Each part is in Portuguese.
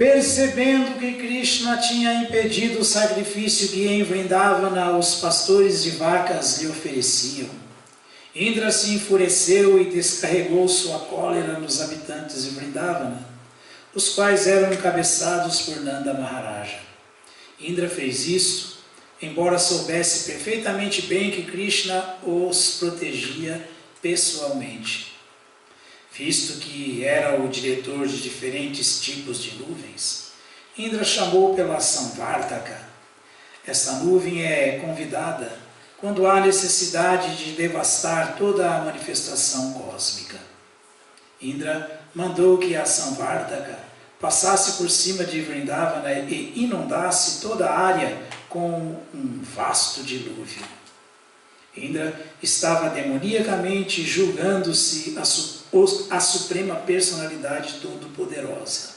Percebendo que Krishna tinha impedido o sacrifício que em Vrindavana os pastores de vacas lhe ofereciam, Indra se enfureceu e descarregou sua cólera nos habitantes de Vrindavana, os quais eram encabeçados por Nanda Maharaja. Indra fez isso, embora soubesse perfeitamente bem que Krishna os protegia pessoalmente. Visto que era o diretor de diferentes tipos de nuvens, Indra chamou pela Samvartaka. Esta nuvem é convidada quando há necessidade de devastar toda a manifestação cósmica. Indra mandou que a Samvartaka passasse por cima de Vrindavana e inundasse toda a área com um vasto dilúvio. Indra estava demoniacamente julgando-se a suprema personalidade todo-poderosa.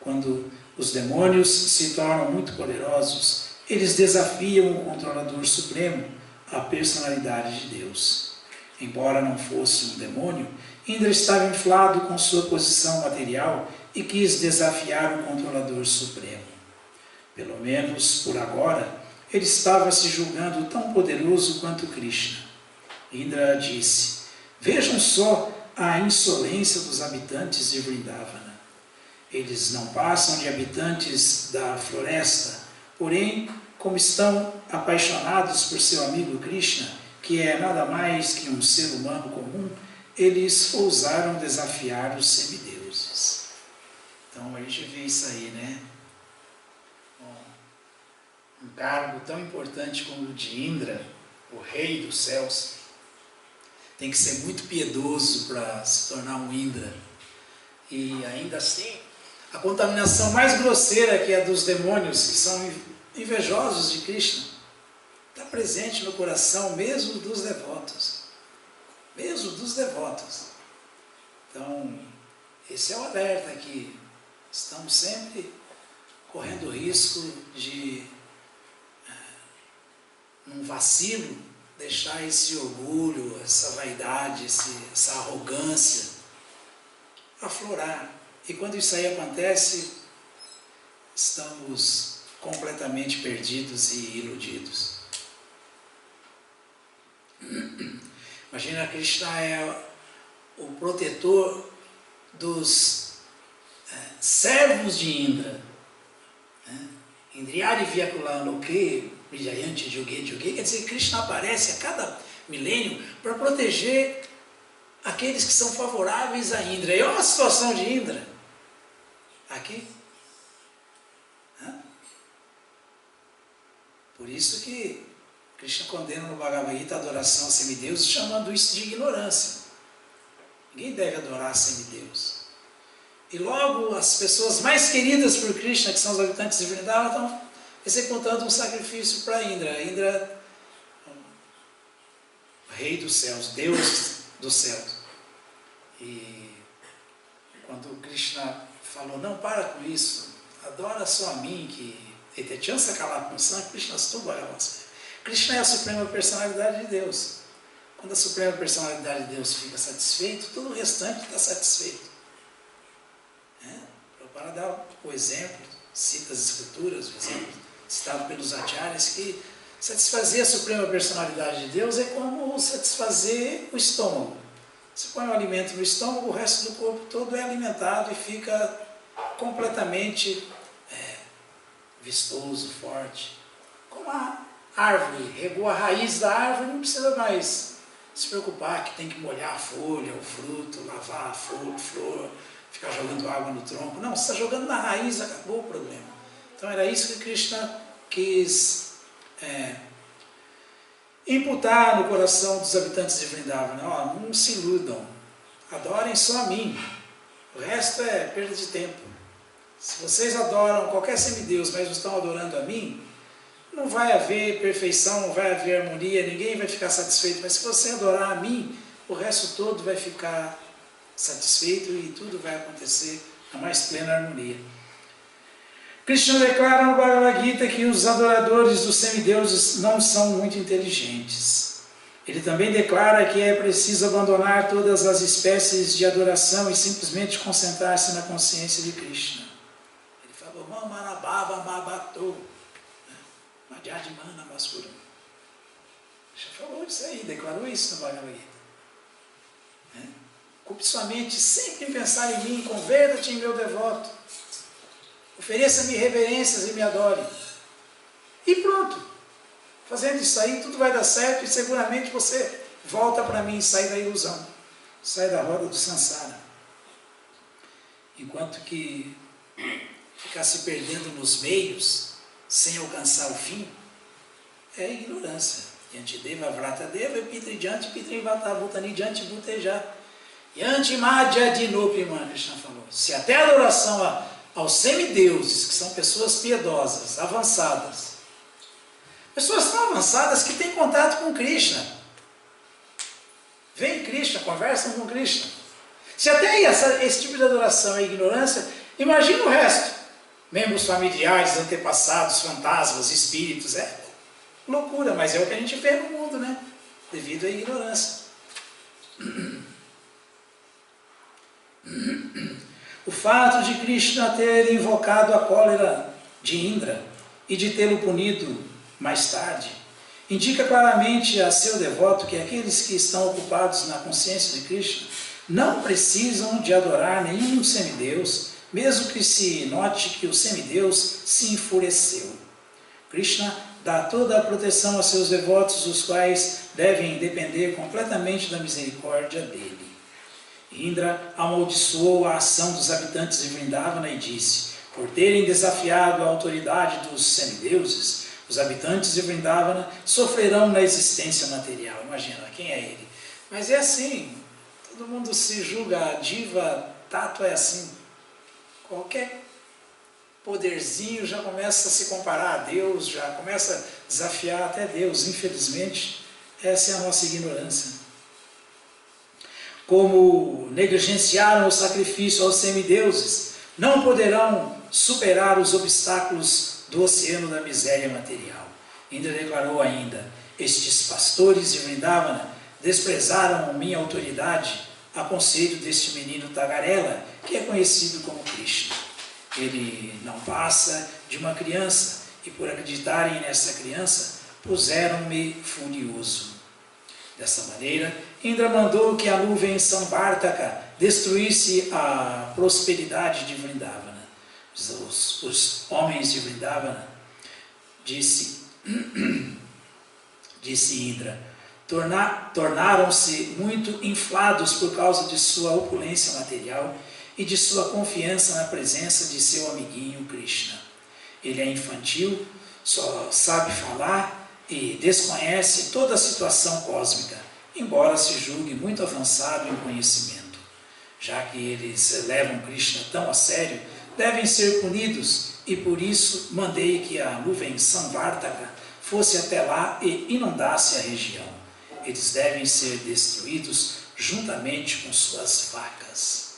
Quando os demônios se tornam muito poderosos, eles desafiam o controlador supremo, a personalidade de Deus. Embora não fosse um demônio, Indra estava inflado com sua posição material e quis desafiar o controlador supremo. Pelo menos por agora, ele estava se julgando tão poderoso quanto Krishna. Indra disse: vejam só a insolência dos habitantes de Vrindavana. Eles não passam de habitantes da floresta, porém, como estão apaixonados por seu amigo Krishna, que é nada mais que um ser humano comum, eles ousaram desafiar os semideuses. Então a gente vê isso aí, né? Um cargo tão importante como o de Indra, o rei dos céus, tem que ser muito piedoso para se tornar um Indra. E ainda assim, a contaminação mais grosseira, que é a dos demônios, que são invejosos de Krishna, está presente no coração mesmo dos devotos. Mesmo dos devotos. Então, esse é o alerta aqui. Estamos sempre correndo o risco de, num vacilo, deixar esse orgulho, essa vaidade, essa arrogância aflorar. E quando isso aí acontece, estamos completamente perdidos e iludidos. Imagina, Krishna é o protetor dos servos de Indra. Indriyari Vyakulaloke Vijayanti Juge Juge, quer dizer, Krishna aparece a cada milênio para proteger aqueles que são favoráveis a Indra. E olha a situação de Indra aqui. Por isso que Krishna condena no Bhagavad Gita a adoração a semideuses, chamando isso de ignorância. Ninguém deve adorar a semideus. E logo as pessoas mais queridas por Krishna, que são os habitantes de Vrindavana, estão executando um sacrifício para Indra. Indra, o rei dos céus, Deus dos céus. E quando Krishna falou, não, para com isso, adora só a mim, que Etetyansa Kalapunsam, Krishna Stubharavasya. Krishna é a suprema personalidade de Deus. Quando a suprema personalidade de Deus fica satisfeito, todo o restante está satisfeito. Para dar o exemplo, cita as escrituras, o exemplo citado pelos acharyas, que satisfazer a suprema personalidade de Deus é como satisfazer o estômago. Você põe o alimento no estômago, o resto do corpo todo é alimentado e fica completamente vistoso, forte. Como a árvore, regou a raiz da árvore, não precisa mais se preocupar que tem que molhar a folha, o fruto, lavar a flor, ficar jogando água no tronco. Não, você está jogando na raiz, acabou o problema. Então era isso que Krishna quis imputar no coração dos habitantes de Vrindavana. Não se iludam, adorem só a mim, o resto é perda de tempo. Se vocês adoram qualquer semideus, mas não estão adorando a mim, não vai haver perfeição, não vai haver harmonia, ninguém vai ficar satisfeito. Mas se você adorar a mim, o resto todo vai ficar satisfeito e tudo vai acontecer na mais plena harmonia. Krishna declara no Bhagavad Gita que os adoradores dos semideuses não são muito inteligentes. Ele também declara que é preciso abandonar todas as espécies de adoração e simplesmente concentrar-se na consciência de Krishna. Bhava Mabato, Madhyadimana Maskuram. Já falou isso aí, declarou isso no Bhagavad Gita. Ocupe sua mente sempre em pensar em mim, converta-te em meu devoto. Ofereça-me reverências e me adore. E pronto. Fazendo isso aí, tudo vai dar certo e seguramente você volta para mim e sai da ilusão. Sai da roda do samsara. Enquanto que ficar se perdendo nos meios, sem alcançar o fim, é ignorância. Yantideva Vratadeva e Pitrijanti Pitrivata Bhutani Janti Bhuteja Yanti Madhya Dinupima, Krishna falou. Se até a adoração aos semideuses, que são pessoas piedosas, avançadas, pessoas tão avançadas que têm contato com Krishna, vem Krishna, conversam com Krishna. Se até esse tipo de adoração é ignorância, imagina o resto. Membros familiares, antepassados, fantasmas, espíritos, é loucura, mas é o que a gente vê no mundo, né? Devido à ignorância. O fato de Krishna ter invocado a cólera de Indra e de tê-lo punido mais tarde, indica claramente a seu devoto que aqueles que estão ocupados na consciência de Krishna não precisam de adorar nenhum semideus, mesmo que se note que o semideus se enfureceu. Krishna dá toda a proteção a seus devotos, os quais devem depender completamente da misericórdia dele. Indra amaldiçoou a ação dos habitantes de Vrindavana e disse: por terem desafiado a autoridade dos semideuses, os habitantes de Vrindavana sofrerão na existência material. Imagina, quem é ele? Mas é assim, todo mundo se julga, a diva, tato é assim. Qualquer poderzinho já começa a se comparar a Deus, já começa a desafiar até Deus. Infelizmente, essa é a nossa ignorância. Como negligenciaram o sacrifício aos semideuses, não poderão superar os obstáculos do oceano da miséria material. Indra declarou ainda: estes pastores de Vrindavana desprezaram minha autoridade a conselho deste menino tagarela, que é conhecido como Krishna. Ele não passa de uma criança, e por acreditarem nessa criança, puseram-me furioso. Dessa maneira, Indra mandou que a nuvem Samvartaka destruísse a prosperidade de Vrindavana. Os homens de Vrindavana, disse Indra, tornaram-se muito inflados por causa de sua opulência material e de sua confiança na presença de seu amiguinho Krishna. Ele é infantil, só sabe falar e desconhece toda a situação cósmica, embora se julgue muito avançado em conhecimento. Já que eles levam Krishna tão a sério, devem ser punidos, e por isso mandei que a nuvem Samvartaka fosse até lá e inundasse a região. Eles devem ser destruídos juntamente com suas vacas.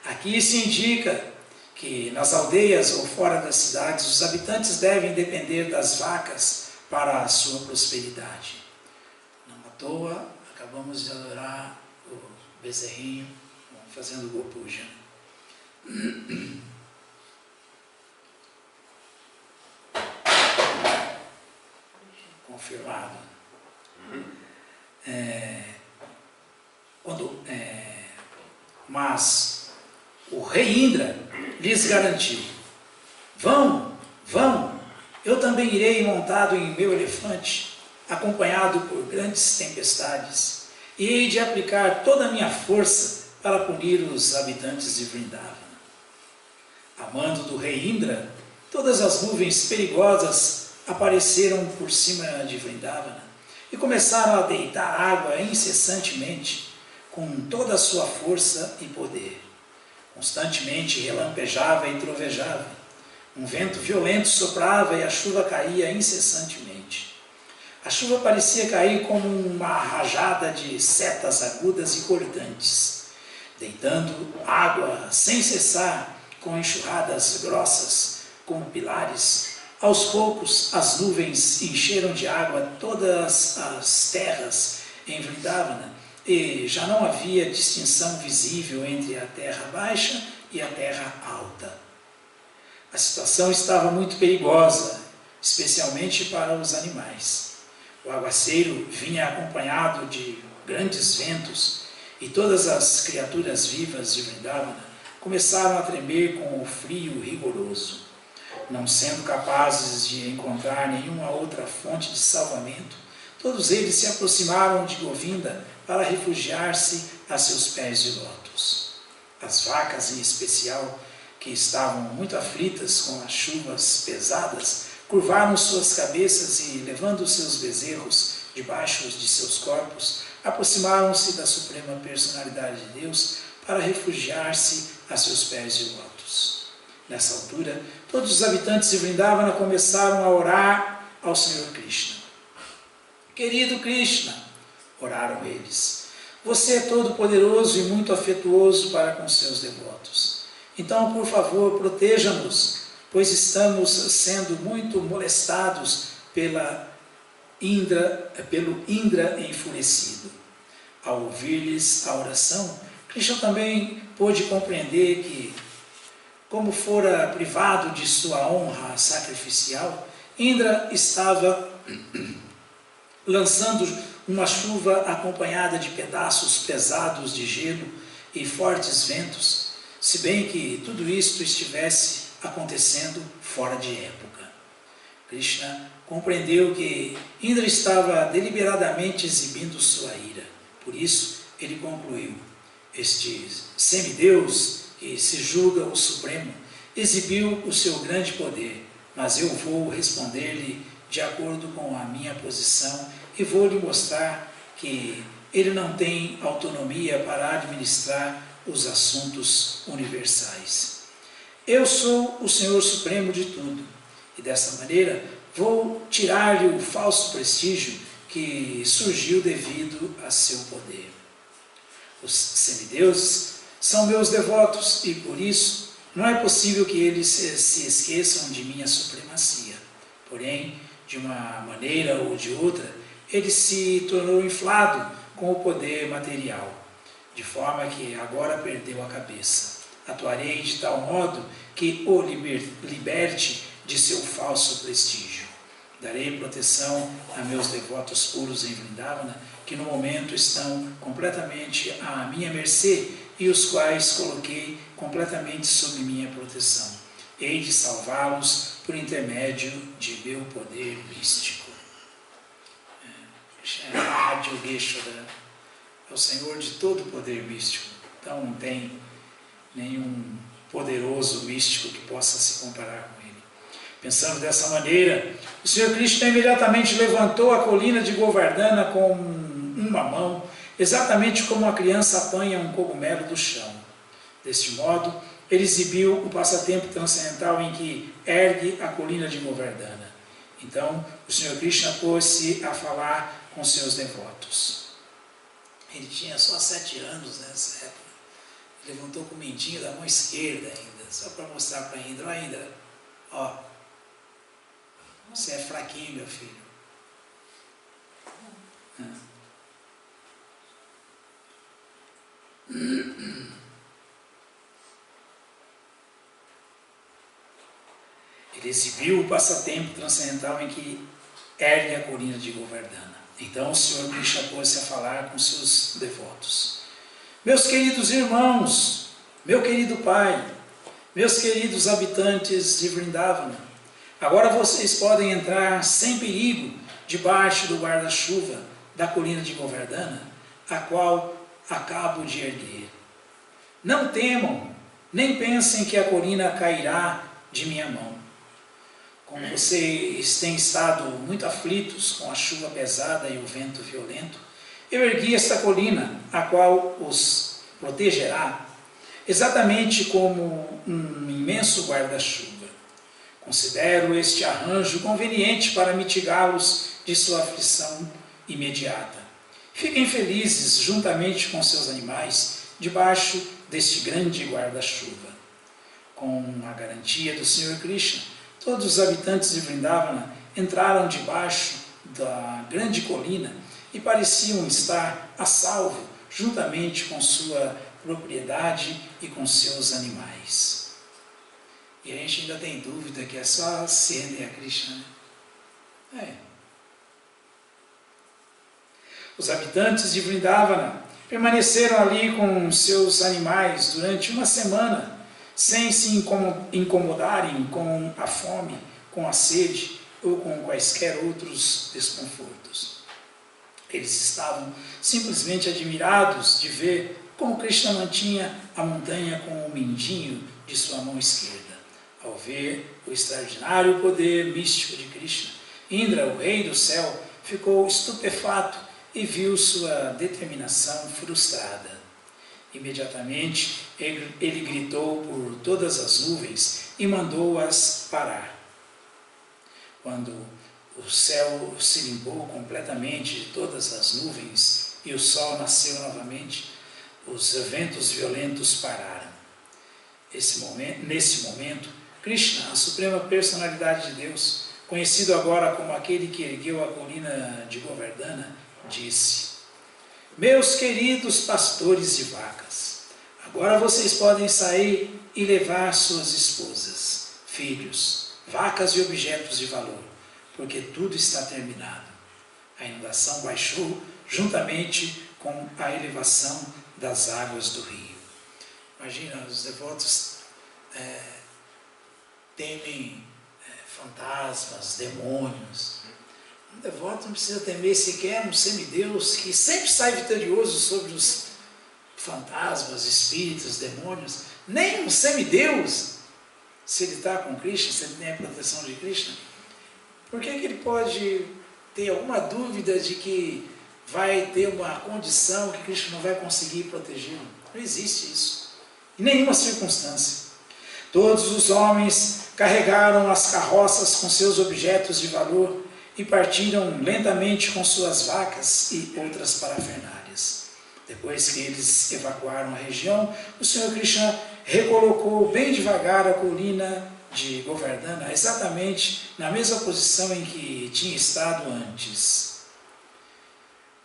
Aqui se indica que nas aldeias ou fora das cidades os habitantes devem depender das vacas para a sua prosperidade. Não à toa, acabamos de adorar o bezerrinho fazendo Gopuja. Confirmado. Mas o rei Indra lhes garantiu: vão, eu também irei montado em meu elefante, acompanhado por grandes tempestades, e hei de aplicar toda a minha força para punir os habitantes de Vrindavana. A mando do rei Indra, todas as nuvens perigosas apareceram por cima de Vrindavana e começaram a deitar água incessantemente, com toda a sua força e poder. Constantemente relampejava e trovejava. Um vento violento soprava e a chuva caía incessantemente. A chuva parecia cair como uma rajada de setas agudas e cortantes, deitando água sem cessar com enxurradas grossas, como pilares. Aos poucos, as nuvens encheram de água todas as terras em Vrindavana, e já não havia distinção visível entre a terra baixa e a terra alta. A situação estava muito perigosa, especialmente para os animais. O aguaceiro vinha acompanhado de grandes ventos e todas as criaturas vivas de Vrindavana começaram a tremer com o frio rigoroso. Não sendo capazes de encontrar nenhuma outra fonte de salvamento, todos eles se aproximaram de Govinda para refugiar-se a seus pés de lótus. As vacas, em especial, que estavam muito aflitas com as chuvas pesadas, curvaram suas cabeças e, levando seus bezerros debaixo de seus corpos, aproximaram-se da Suprema Personalidade de Deus para refugiar-se a seus pés de lótus. Nessa altura, todos os habitantes de Vrindavana começaram a orar ao Senhor Krishna. Querido Krishna, oraram eles, você é todo-poderoso e muito afetuoso para com seus devotos. Então, por favor, proteja-nos, pois estamos sendo muito molestados pelo Indra enfurecido. Ao ouvir-lhes a oração, Krishna também pôde compreender que, como fora privado de sua honra sacrificial, Indra estava lançando uma chuva acompanhada de pedaços pesados de gelo e fortes ventos, se bem que tudo isto estivesse acontecendo fora de época. Krishna compreendeu que Indra estava deliberadamente exibindo sua ira. Por isso, ele concluiu: este semideus, que se julga o Supremo, exibiu o seu grande poder, mas eu vou responder-lhe de acordo com a minha posição e vou lhe mostrar que ele não tem autonomia para administrar os assuntos universais. Eu sou o Senhor Supremo de tudo, e dessa maneira vou tirar-lhe o falso prestígio que surgiu devido a seu poder. Os semideuses são meus devotos e, por isso, não é possível que eles se esqueçam de minha supremacia. Porém, de uma maneira ou de outra, ele se tornou inflado com o poder material, de forma que agora perdeu a cabeça. Atuarei de tal modo que o liberte de seu falso prestígio. Darei proteção a meus devotos puros em Vrindavana, que no momento estão completamente à minha mercê e os quais coloquei completamente sob minha proteção. Hei de salvá-los por intermédio de meu poder místico. Yogeshwara é o Senhor de todo o poder místico. Então não tem nenhum poderoso místico que possa se comparar com ele. Pensando dessa maneira, o Senhor Krishna imediatamente levantou a colina de Govardhana com uma mão, exatamente como uma criança apanha um cogumelo do chão. Deste modo, ele exibiu o passatempo transcendental em que ergue a colina de Govardhana. Então, o Senhor Krishna pôs-se a falar com seus devotos. Ele tinha só 7 anos nessa época. Ele levantou com o mendinho da mão esquerda ainda, só para mostrar para Indra: ó Indra, ó, você é fraquinho, meu filho. Ele exibiu o passatempo transcendental em que ergue a colina de Govardhana. Então o Senhor Krishna pôs-se a falar com seus devotos. Meus queridos irmãos, meu querido pai, meus queridos habitantes de Vrindavana, agora vocês podem entrar sem perigo debaixo do guarda-chuva da colina de Govardhana, a qual acabo de erguer. Não temam, nem pensem que a colina cairá de minha mão. Como vocês têm estado muito aflitos com a chuva pesada e o vento violento, eu ergui esta colina, a qual os protegerá, exatamente como um imenso guarda-chuva. Considero este arranjo conveniente para mitigá-los de sua aflição imediata. Fiquem felizes, juntamente com seus animais, debaixo deste grande guarda-chuva. Com a garantia do Senhor Krishna, todos os habitantes de Vrindavana entraram debaixo da grande colina e pareciam estar a salvo, juntamente com sua propriedade e com seus animais. E a gente ainda tem dúvida que é só se render a Krishna, né? Os habitantes de Vrindavana permaneceram ali com seus animais durante uma semana, sem se incomodarem com a fome, com a sede ou com quaisquer outros desconfortos. Eles estavam simplesmente admirados de ver como Krishna mantinha a montanha com o mindinho de sua mão esquerda. Ao ver o extraordinário poder místico de Krishna, Indra, o rei do céu, ficou estupefato e viu sua determinação frustrada. Imediatamente, ele gritou por todas as nuvens e mandou-as parar. Quando o céu se limpou completamente de todas as nuvens e o sol nasceu novamente, os ventos violentos pararam. Nesse momento, Krishna, a suprema personalidade de Deus, conhecido agora como aquele que ergueu a colina de Govardhana, disse: meus queridos pastores de vacas, agora vocês podem sair e levar suas esposas, filhos, vacas e objetos de valor, porque tudo está terminado. A inundação baixou juntamente com a elevação das águas do rio. Imagina, os devotos temem fantasmas, demônios. Um devoto não precisa temer sequer um semideus que sempre sai vitorioso sobre os fantasmas, espíritos, demônios. Nem um semideus, se ele está com Krishna, se ele tem a proteção de Krishna, por que ele pode ter alguma dúvida de que vai ter uma condição que Krishna não vai conseguir protegê-lo? Não existe isso, em nenhuma circunstância. Todos os homens carregaram as carroças com seus objetos de valor e partiram lentamente com suas vacas e outras parafernálias. Depois que eles evacuaram a região, o Senhor Krishna recolocou bem devagar a colina de Govardhana, exatamente na mesma posição em que tinha estado antes.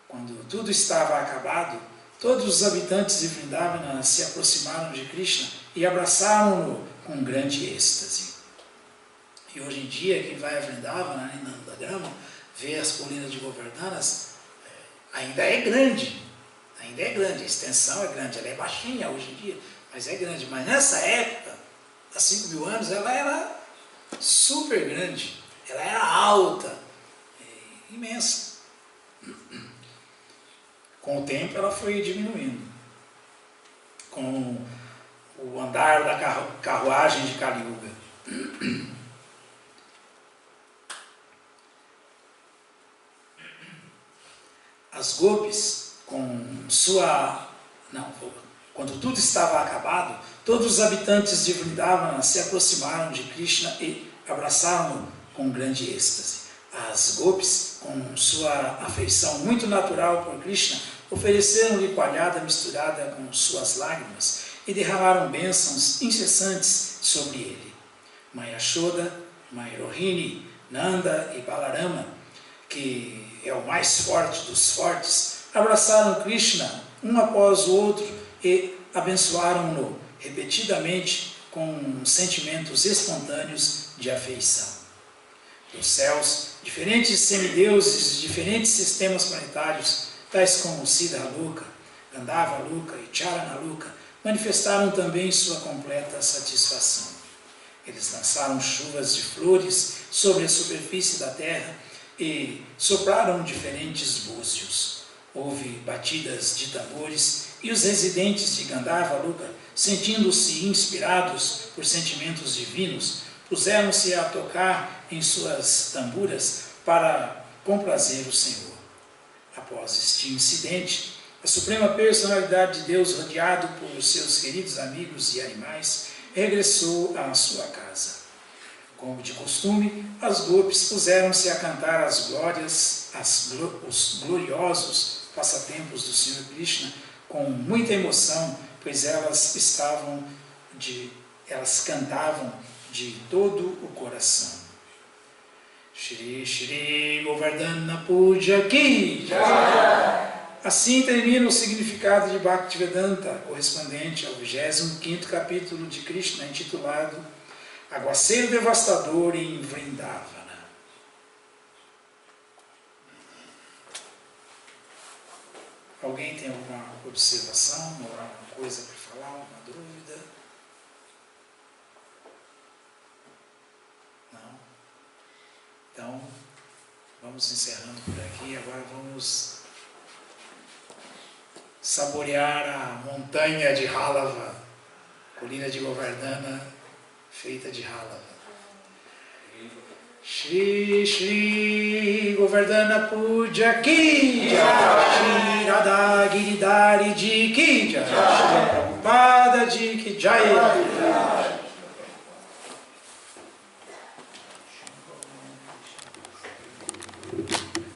Quando tudo estava acabado, todos os habitantes de Vrindavana se aproximaram de Krishna e abraçaram-no com grande êxtase. E hoje em dia, quem vai a Vrindavana, em Nandagrama, vê as colinas de Govardhana, ainda é grande, a extensão é grande, ela é baixinha hoje em dia, mas é grande. Mas nessa época, há 5.000 anos, ela era super grande, ela era alta, imensa. Com o tempo ela foi diminuindo, com o andar da carruagem de Kali Yuga. As gopis, quando tudo estava acabado, todos os habitantes de Vrindavana se aproximaram de Krishna e abraçaram-no com grande êxtase. As gopis, com sua afeição muito natural por Krishna, ofereceram-lhe coalhada misturada com suas lágrimas e derramaram bênçãos incessantes sobre ele. Mãe Yashoda, Mãe Rohini, Nanda e Balarama, que é o mais forte dos fortes, abraçaram Krishna um após o outro e abençoaram-no repetidamente com sentimentos espontâneos de afeição. Dos céus, diferentes semideuses de diferentes sistemas planetários, tais como Siddha-loka, Gandharva-loka e Charana-loka, manifestaram também sua completa satisfação. Eles lançaram chuvas de flores sobre a superfície da terra e sopraram diferentes búzios. Houve batidas de tambores e os residentes de Gandharva-loka, sentindo-se inspirados por sentimentos divinos, puseram-se a tocar em suas tamburas para comprazer o Senhor. Após este incidente, a Suprema Personalidade de Deus, rodeado por seus queridos amigos e animais, regressou à sua casa. Como de costume, as gopis puseram-se a cantar os gloriosos passatempos do Senhor Krishna com muita emoção, pois elas cantavam de todo o coração. Shri Shri Govardhana Puja Ki Jai. Assim termina o significado de Bhaktivedanta, correspondente ao 25º capítulo de Krishna, intitulado aguaceiro devastador em Vrindavana. Alguém tem alguma observação, alguma coisa para falar, alguma dúvida? Não? Então, vamos encerrando por aqui. Agora vamos saborear a montanha de Halava, colina de Govardhana, feita de Halava. Shri Shri Govardhana Puja Ki Jai, Shri Radha Giridhari Ji Ki Jai, Shri Prabhupada Ji Ki Jai.